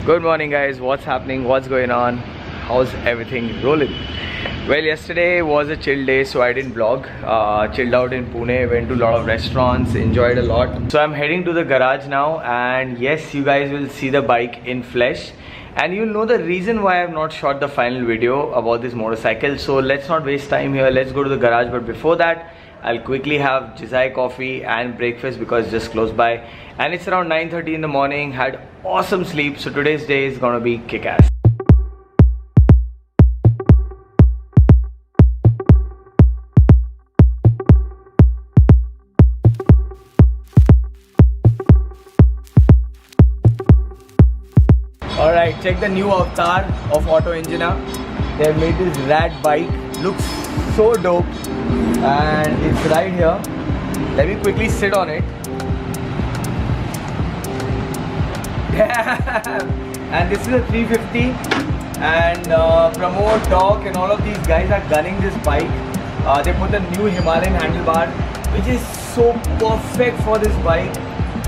Good morning guys, what's happening, what's going on, how's everything rolling? Well, yesterday was a chill day, so I didn't vlog. Chilled out in Pune, went to a lot of restaurants, enjoyed a lot. So I'm heading to the garage now, and yes, you guys will see the bike in flesh. And you'll know the reason why I've not shot the final video about this motorcycle. So let's not waste time here, let's go to the garage. But before that, I'll quickly have Jizai coffee and breakfast because it's just close by. And it's around 9:30 in the morning, had awesome sleep. So today's day is gonna be kick-ass. Alright, check the new avatar of Auto Engina. They have made this rad bike, looks so dope, and it's right here. Let me quickly sit on it. And this is a 350, and Pramod, Doc and all of these guys are gunning this bike. They put the new Himalayan handlebar, which is so perfect for this bike.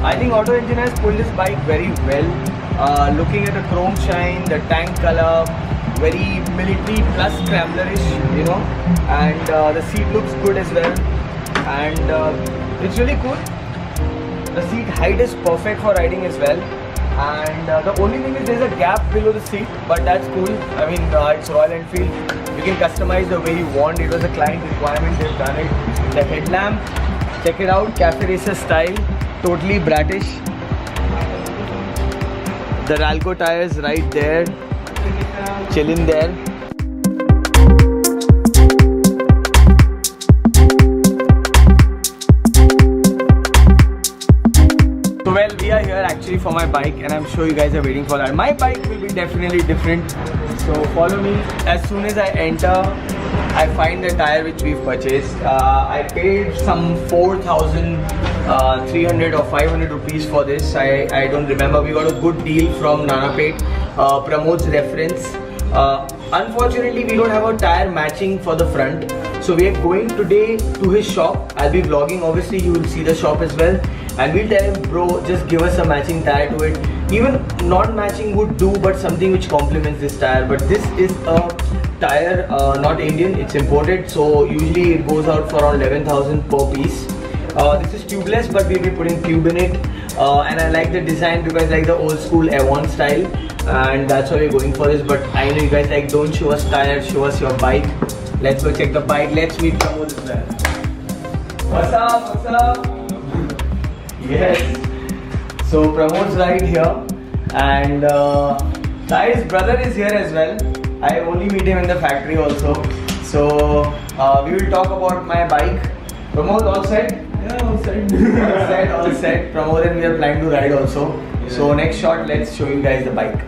I think Auto Engine has pulled this bike very well. Looking at the chrome shine, the tank color, very military plus scramblerish, you know, and the seat looks good as well, and it's really cool. The seat height is perfect for riding as well, and the only thing is there's a gap below the seat, but that's cool. I mean, it's Royal Enfield, you can customize the way you want. It was a client requirement, they've done it. The headlamp, check it out, Cafe Racer style, totally British. The Ralco tires right there, chilling there. So well, we are here actually for my bike, and I'm sure you guys are waiting for that. My bike will be definitely different, so follow me. As soon as I enter, I find the tire which we've purchased. I paid some 4,300 or 500 rupees for this. I don't remember. We got a good deal from Nanapet, Pramod's reference. Unfortunately, we don't have a tire matching for the front. So we are going today to his shop. I'll be vlogging, obviously you will see the shop as well. And we'll tell him, bro, just give us a matching tire to it. Even non-matching would do, but something which complements this tire. But this is a tire, not Indian, it's imported. So usually it goes out for around 11,000 per piece. This is tubeless, but we'll be putting tube in it. And I like the design because I like the old school Avon style. And that's why we're going for this. But I know you guys like, don't show us tires, show us your bike. Let's go check the bike. Let's meet Pramod as well. What's up? What's up? Yes. So Pramod's right here, and Tahir's brother is here as well. I only meet him in the factory also. So we will talk about my bike. Pramod, all set? Yeah, all set. All set, all set. Pramod and we are planning to ride also. Yeah. So next shot, let's show you guys the bike.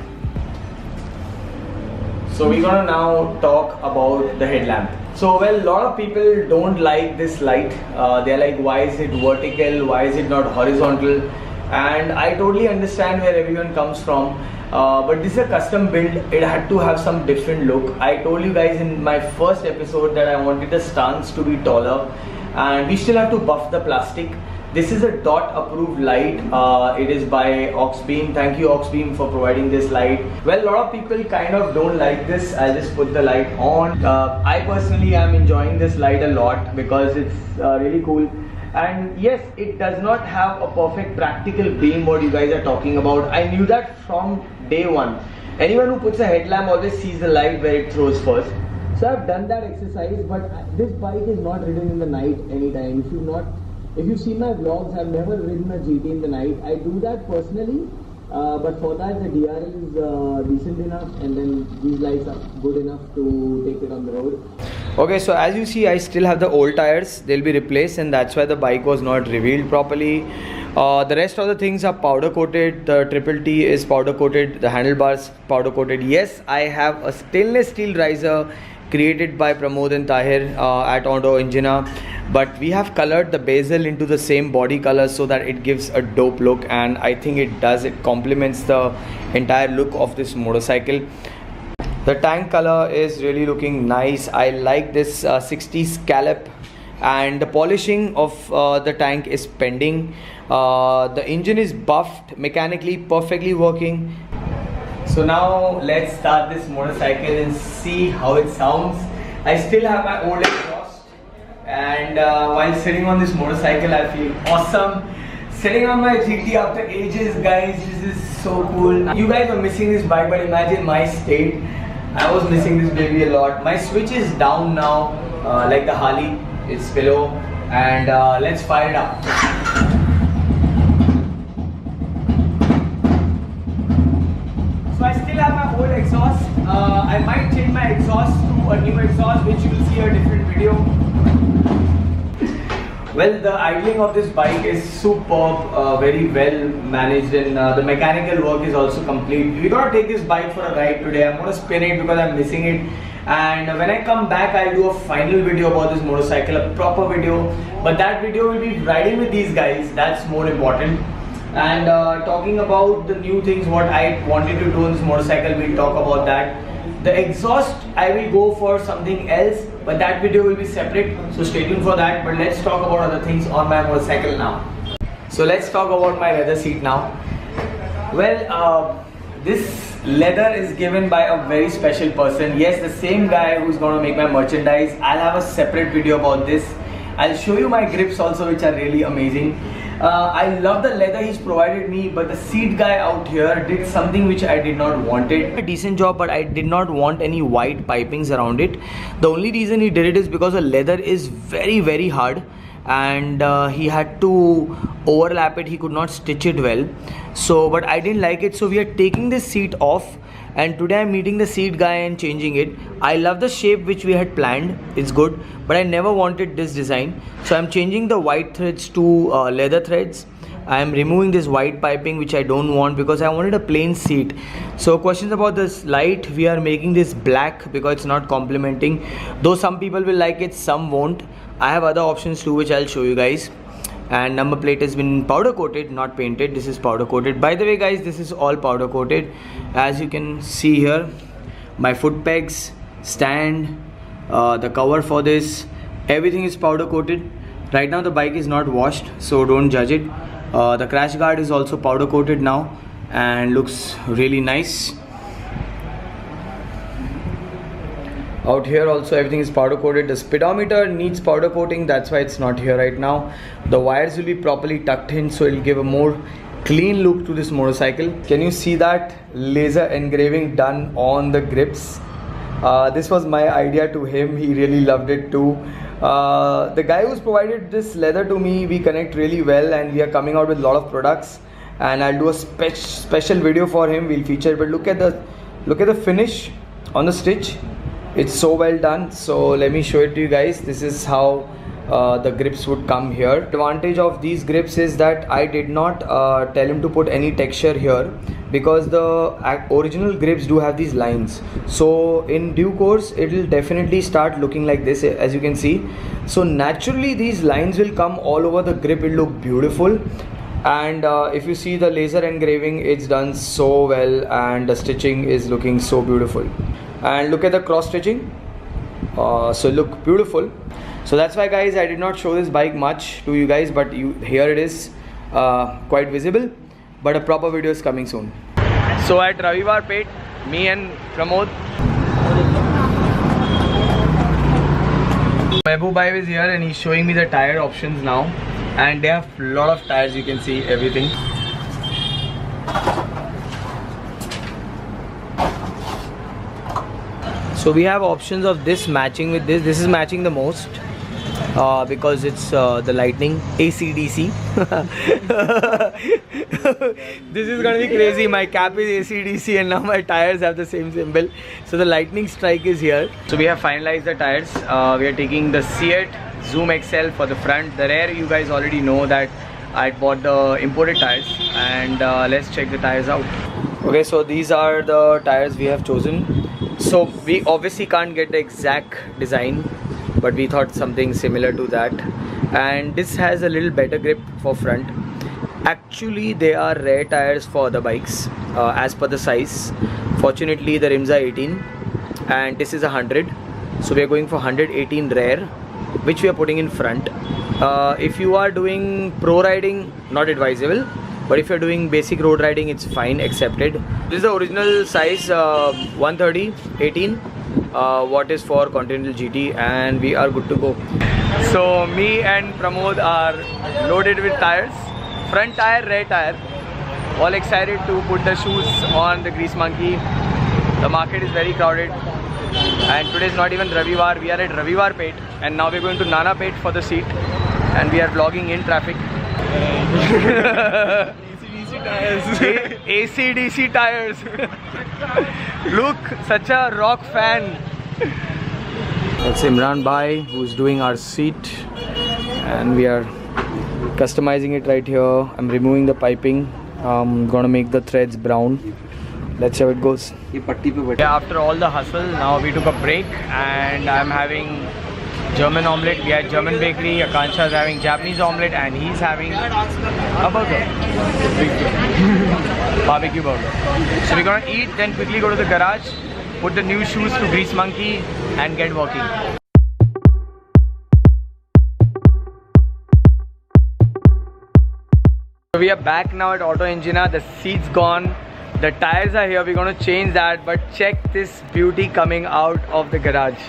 So we're gonna now talk about the headlamp. So well, a lot of people don't like this light. They're like, why is it vertical? Why is it not horizontal? And I totally understand where everyone comes from. But this is a custom build. It had to have some different look. I told you guys in my first episode that I wanted the stance to be taller, and we still have to buff the plastic. This is a DOT approved light. It is by Oxbeam. Thank you Oxbeam for providing this light. Well, a lot of people kind of don't like this. I'll just put the light on. I personally am enjoying this light a lot because it's really cool. And yes, it does not have a perfect practical beam what you guys are talking about. I knew that from day one. Anyone who puts a headlamp always sees the light where it throws first. So I've done that exercise, but this bike is not ridden in the night anytime. If you've seen my vlogs, I've never ridden a GT in the night. I do that personally, but for that the DRL is decent enough, and then these lights are good enough to take it on the road. Okay, so as you see, I still have the old tires. They'll be replaced, and that's why the bike was not revealed properly. The rest of the things are powder coated. The Triple T is powder coated. The handlebars powder coated. Yes, I have a stainless steel riser created by Pramod and Tahir at Auto Engina, but we have colored the bezel into the same body color so that it gives a dope look, and I think it does. It complements the entire look of this motorcycle. The tank color is really looking nice. I like this 60 scallop, and the polishing of the tank is pending. The engine is buffed, mechanically perfectly working. So now let's start this motorcycle and see how it sounds. I still have my old exhaust, and while sitting on this motorcycle I feel awesome. Sitting on my GT after ages, guys, this is so cool. You guys are missing this bike, but imagine my state. I was missing this baby a lot. My switch is down now, like the Harley, it's below, and let's fire it up. So I still have my old exhaust. I might change my exhaust to a new exhaust, which you will see a different video. Well, the idling of this bike is superb, very well managed, and the mechanical work is also complete. We're gonna take this bike for a ride today. I'm gonna spin it because I'm missing it, and when I come back I'll do a final video about this motorcycle, a proper video, but that video will be riding with these guys. That's more important. And talking about the new things, what I wanted to do on this motorcycle, we'll talk about that. The exhaust, I will go for something else, but that video will be separate, so stay tuned for that. But let's talk about other things on my motorcycle now. So let's talk about my leather seat now. Well, this leather is given by a very special person. Yes, the same guy who's going to make my merchandise. I'll have a separate video about this. I'll show you my grips also, which are really amazing. I love the leather he's provided me, but the seat guy out here did something which I did not want it. A decent job, but I did not want any white pipings around it. The only reason he did it is because the leather is very hard, and he had to overlap it. He could not stitch it well. So, but I didn't like it, so we are taking this seat off. And today I'm meeting the seat guy and changing it. I love the shape which we had planned. It's good, but I never wanted this design. So I'm changing the white threads to leather threads. I am removing this white piping which I don't want because I wanted a plain seat. So questions about this light, we are making this black because it's not complementing. Though some people will like it, some won't. I have other options too which I'll show you guys. And number plate has been powder coated, not painted. This is powder coated. By the way guys, this is all powder coated. As you can see here, my foot pegs, stand, the cover for this, everything is powder coated. Right now the bike is not washed, so don't judge it. The crash guard is also powder coated now and looks really nice. Out here also everything is powder coated. The speedometer needs powder coating, that's why it's not here right now. The wires will be properly tucked in, so it'll give a more clean look to this motorcycle. Can you see that laser engraving done on the grips? This was my idea to him. He really loved it too. The guy who's provided this leather to me, we connect really well, and we are coming out with a lot of products, and I'll do a special video for him. We'll feature it. But look at the finish on the stitch. It's so well done. So let me show it to you guys. This is how the grips would come here. Advantage of these grips is that I did not tell him to put any texture here, because the original grips do have these lines. So in due course it will definitely start looking like this, as you can see. So naturally these lines will come all over the grip. It will look beautiful. And if you see the laser engraving, it's done so well, and the stitching is looking so beautiful. And look at the cross stitching, so look beautiful. So that's why guys, I did not show this bike much to you guys, but here it is, quite visible, but a proper video is coming soon. So at Ravivar Pet, me and Pramod, Mehboob Bhai is here and he's showing me the tire options now, and they have a lot of tires. You can see everything. So we have options of this matching with this. This is matching the most because it's the Lightning AC/DC. This is gonna be crazy. My cap is AC/DC and now my tires have the same symbol. So the Lightning Strike is here. So we have finalized the tires. We are taking the Seat Zoom XL for the front. The rear, you guys already know that I bought the imported tires, and let's check the tires out. Okay, so these are the tires we have chosen. So we obviously can't get the exact design, but we thought something similar to that. And this has a little better grip for front. Actually they are rare tires for the bikes as per the size. Fortunately the rims are 18 and this is 100, so we are going for 118 rare, which we are putting in front. If you are doing pro riding, not advisable. but if you're doing basic road riding, it's fine, accepted. This is the original size 130 18 what is for Continental GT, and we are good to go. So me and Pramod are loaded with tires, front tire, rear tire, all excited to put the shoes on the Grease Monkey. The market is very crowded and today is not even Ravivar. We are at Ravivar Pet and now we're going to Nana Pet for the seat, and we are vlogging in traffic. AC/DC tires. AC/DC tires. Look, such a rock fan. That's Imran Bhai who's doing our seat, and we are customizing it right here. I'm removing the piping. I'm gonna make the threads brown. Let's see how it goes. Yeah, after all the hustle, now we took a break and I'm having German omelette. We had German bakery. Akansha is having Japanese omelette and he's having a burger. Barbecue burger. So we're gonna eat, then quickly go to the garage, put the new shoes to Grease Monkey and get working. So we are back now at Auto Engina. The seat's gone. The tires are here. We're going to change that. But check this beauty coming out of the garage.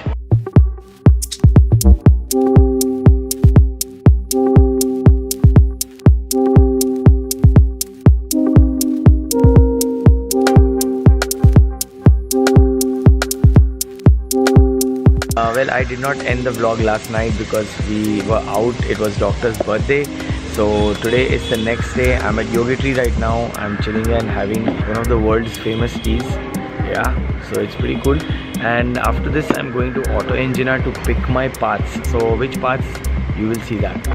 Well, I did not end the vlog last night because we were out. It was doctor's birthday. So today is the next day. I'm at Yogitree right now. I'm chilling here and having one of the world's famous teas. Yeah, so it's pretty cool. And after this, I'm going to Auto Engina to pick my parts. So which parts? You will see that.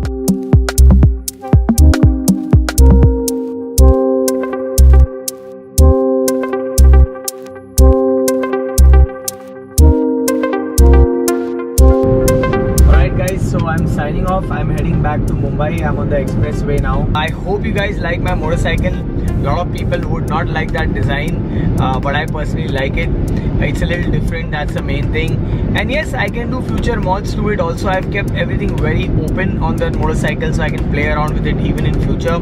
So I'm signing off. I'm heading back to Mumbai. I'm on the expressway now. I hope you guys like my motorcycle. A lot of people would not like that design, but I personally like it. It's a little different, that's the main thing. And yes, I can do future mods to it also. I've kept everything very open on the motorcycle so I can play around with it even in future.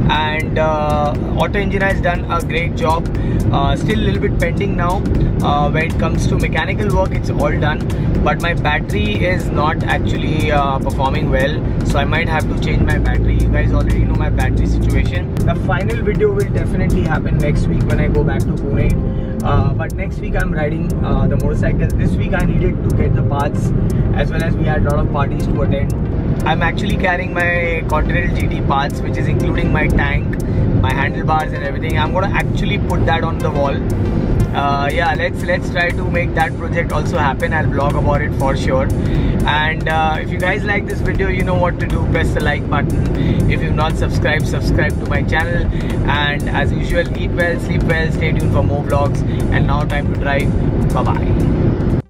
And Auto Engina has done a great job. Still a little bit pending now. When it comes to mechanical work, it's all done. But my battery is not actually performing well, so I might have to change my battery. You guys already know my battery situation. The final video will definitely happen next week when I go back to Pune. But next week I'm riding the motorcycle. This week I needed to get the parts, as well as we had a lot of parties to attend. I'm actually carrying my Continental GT parts, which is including my tank, my handlebars and everything. I'm gonna actually put that on the wall. Yeah, let's try to make that project also happen. I'll vlog about it for sure. And if you guys like this video, you know what to do. Press the like button. If you've not subscribed, subscribe to my channel. And as usual, eat well, sleep well, stay tuned for more vlogs. And now time to drive. Bye bye.